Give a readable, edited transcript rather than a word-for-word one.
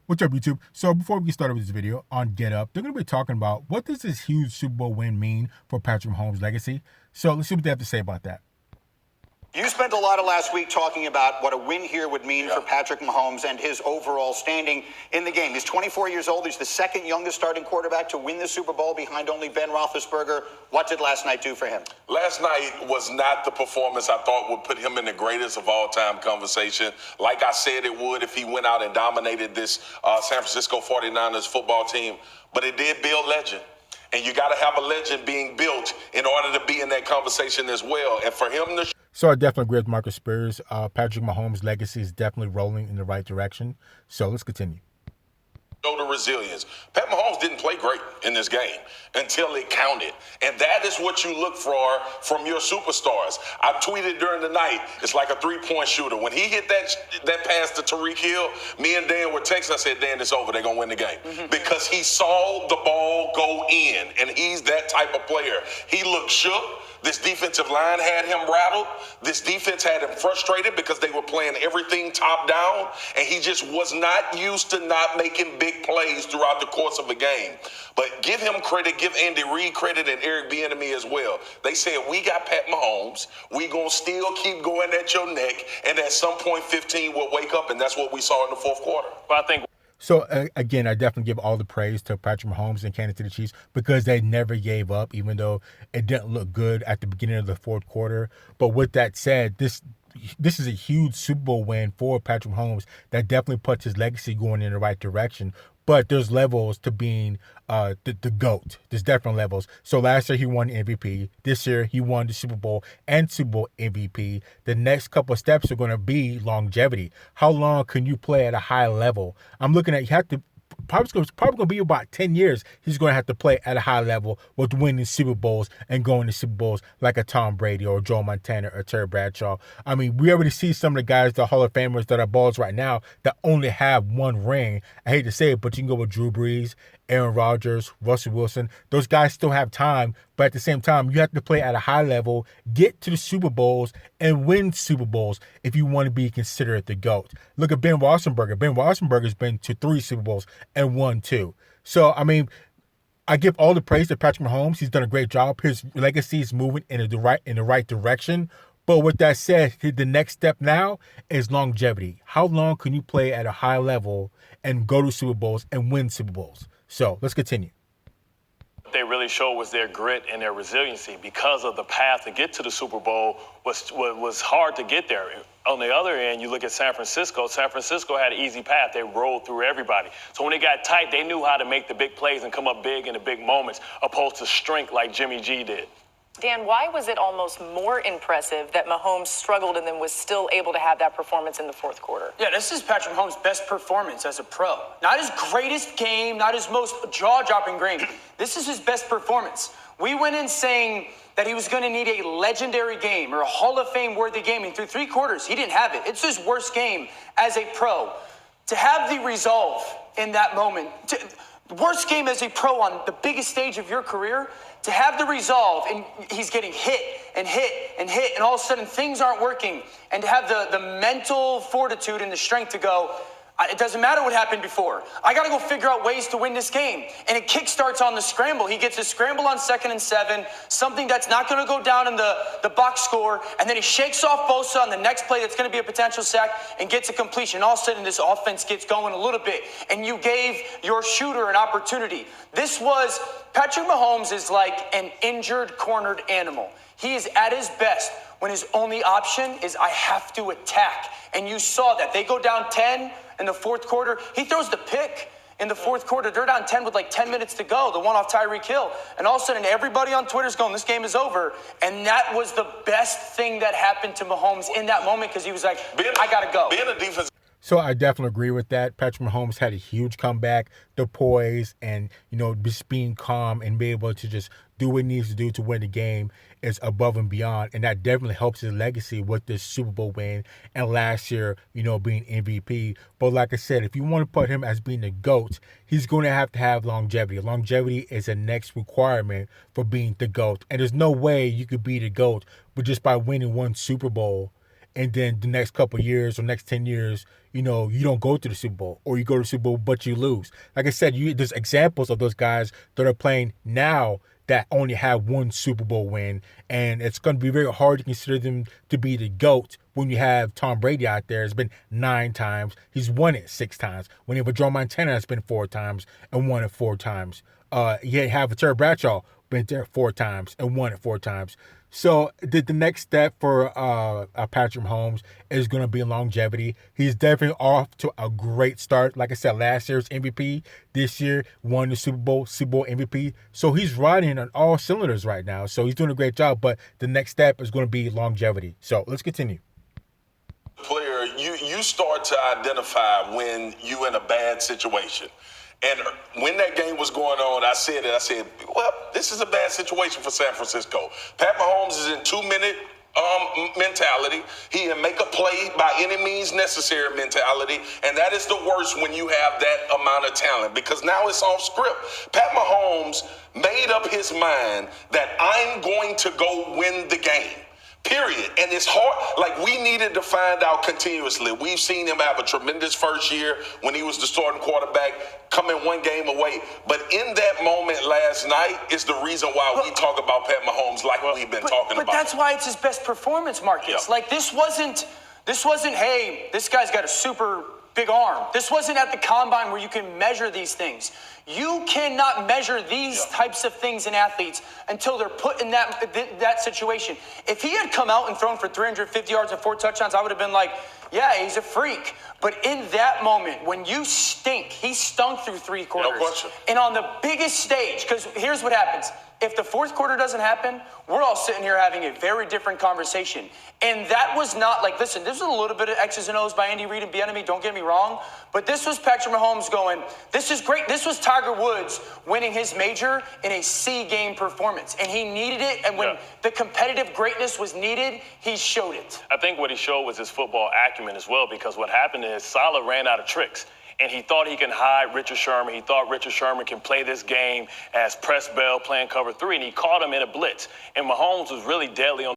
What's up, YouTube? So before we get started with this video on Get Up, they're going to be talking about what does this huge Super Bowl win mean for Patrick Mahomes' legacy. So let's see what they have to say about that. You spent a lot of last week talking about what a win here would mean for Patrick Mahomes and his overall standing in the game. He's 24 years old. He's the second youngest starting quarterback to win the Super Bowl behind only Ben Roethlisberger. What did last night do for him? Last night was not the performance I thought would put him in the greatest of all-time conversation. Like I said it would if he went out and dominated this San Francisco 49ers football team. But it did build legend. And you got to have a legend being built in order to be in that conversation as well. And for him to... So I definitely agree with Marcus Spears. Patrick Mahomes' legacy is definitely rolling in the right direction. So let's continue. Show the resilience. Pat Mahomes didn't play great in this game until it counted. And that is what you look for from your superstars. I tweeted during the night, it's like a three-point shooter. When he hit that pass to Tyreek Hill, me and Dan were texting. I said, Dan, it's over. They're going to win the game. Because he saw the ball go in, and he's that type of player. He looked shook. This defensive line had him rattled. This defense had him frustrated because they were playing everything top down, and he just was not used to not making big plays throughout the course of a game. But give him credit, give Andy Reid credit, and Eric Bieniemy as well. They said, we got Pat Mahomes. We going to still keep going at your neck, and at some point 15 will wake up, and that's what we saw in the fourth quarter. Well, I think... So, again, I definitely give all the praise to Patrick Mahomes and Kansas City Chiefs because they never gave up, even though it didn't look good at the beginning of the fourth quarter. But with that said, this is a huge Super Bowl win for Patrick Mahomes that definitely puts his legacy going in the right direction. But there's levels to being the GOAT. There's different levels. So last year he won MVP. This year he won the Super Bowl and Super Bowl MVP. The next couple of steps are going to be longevity. How long can you play at a high level? I'm looking at, you have to, probably going to be about 10 years he's going to have to play at a high level with winning Super Bowls and going to Super Bowls like a Tom Brady or Joe Montana or Terry Bradshaw. I mean, we already see some of the guys, the Hall of Famers that are balls right now that only have one ring. I hate to say it, but you can go with Drew Brees, Aaron Rodgers, Russell Wilson. Those guys still have time, but at the same time, you have to play at a high level, get to the Super Bowls, and win Super Bowls if you want to be considered the GOAT. Look at Ben Roethlisberger. Ben Roethlisberger's been to 3 Super Bowls and won 2. So, I mean, I give all the praise to Patrick Mahomes. He's done a great job. His legacy is moving in the right direction. But with that said, the next step now is longevity. How long can you play at a high level and go to Super Bowls and win Super Bowls? So let's continue. What they really showed was their grit and their resiliency because of the path to get to the Super Bowl was hard to get there. On the other end, you look at San Francisco. San Francisco had an easy path. They rolled through everybody. So when it got tight, they knew how to make the big plays and come up big in the big moments, opposed to strength like Jimmy G did. Dan, why was it almost more impressive that Mahomes struggled and then was still able to have that performance in the fourth quarter? Yeah, this is Patrick Mahomes' best performance as a pro. Not his greatest game, not his most jaw-dropping game. This is his best performance. We went in saying that he was going to need a legendary game or a Hall of Fame-worthy game, and through 3 quarters, he didn't have it. It's his worst game as a pro. To have the resolve in that moment, worst game as a pro on the biggest stage of your career, to have the resolve, and he's getting hit and hit and hit, and all of a sudden things aren't working, and to have the mental fortitude and the strength to go, it doesn't matter what happened before. I got to go figure out ways to win this game. And it kickstarts on the scramble. He gets a scramble on 2nd and 7, something that's not going to go down in the box score. And then he shakes off Bosa on the next play that's going to be a potential sack and gets a completion. All of a sudden, this offense gets going a little bit. And you gave your shooter an opportunity. Patrick Mahomes is like an injured, cornered animal. He is at his best when his only option is I have to attack. And you saw that. They go down 10 in the fourth quarter. He throws the pick in the fourth quarter. They're down 10 with like 10 minutes to go, the one off Tyreek Hill. And all of a sudden, everybody on Twitter's going, this game is over. And that was the best thing that happened to Mahomes in that moment because he was like, I got to go. Being a defense. So I definitely agree with that. Patrick Mahomes had a huge comeback, the poise, and, just being calm and be able to just do what he needs to do to win the game is above and beyond. And that definitely helps his legacy with this Super Bowl win and last year, being MVP. But like I said, if you want to put him as being the GOAT, he's going to have longevity. Longevity is a next requirement for being the GOAT. And there's no way you could be the GOAT but just by winning one Super Bowl and then the next couple of years or next 10 years, you don't go to the Super Bowl, or you go to the Super Bowl but you lose. Like I said, there's examples of those guys that are playing now that only have one Super Bowl win, and it's going to be very hard to consider them to be the GOAT when you have Tom Brady out there. It's been 9 times. He's won it 6 times. When you have a Joe Montana, it's been 4 times and won it 4 times. You have a Terry Bradshaw, been there 4 times and won it 4 times. So the next step for Patrick Mahomes is going to be longevity. He's definitely off to a great start. Like I said, last year's MVP, this year won the Super Bowl MVP. So he's riding on all cylinders right now. So he's doing a great job. But the next step is going to be longevity. So let's continue. Player, you start to identify when you're in a bad situation. And when that game was going on, I said, well, this is a bad situation for San Francisco. Pat Mahomes is in 2-minute mentality. He can make a play by any means necessary mentality. And that is the worst when you have that amount of talent, because now it's off script. Pat Mahomes made up his mind that I'm going to go win the game. Period. And it's hard. Like, we needed to find out continuously. We've seen him have a tremendous first year when he was the starting quarterback, coming 1 game away. But in that moment last night is the reason why we talk about Pat Mahomes like we've been talking about. But that's why it's his best performance, Marcus. Yeah. Like, this wasn't, hey, this guy's got a super big arm. This wasn't at the combine where you can measure these things. You cannot measure these types of things in athletes until they're put in that situation. If he had come out and thrown for 350 yards and 4 touchdowns, I would have been like, yeah, he's a freak. But in that moment, when you stink, he stunk through 3 quarters. No question. And on the biggest stage, because here's what happens. If the 4th quarter doesn't happen, we're all sitting here having a very different conversation. And that was not like, listen, this was a little bit of X's and O's by Andy Reid and Bieniemy, don't get me wrong. But this was Patrick Mahomes going, this is great. This was Tiger Woods winning his major in a C game performance. And he needed it. And when the competitive greatness was needed, he showed it. I think what he showed was his football acumen as well, because what happened is Saleh ran out of tricks. And he thought he can hide Richard Sherman. He thought Richard Sherman can play this game as press bell, playing cover 3, and he caught him in a blitz. And Mahomes was really deadly on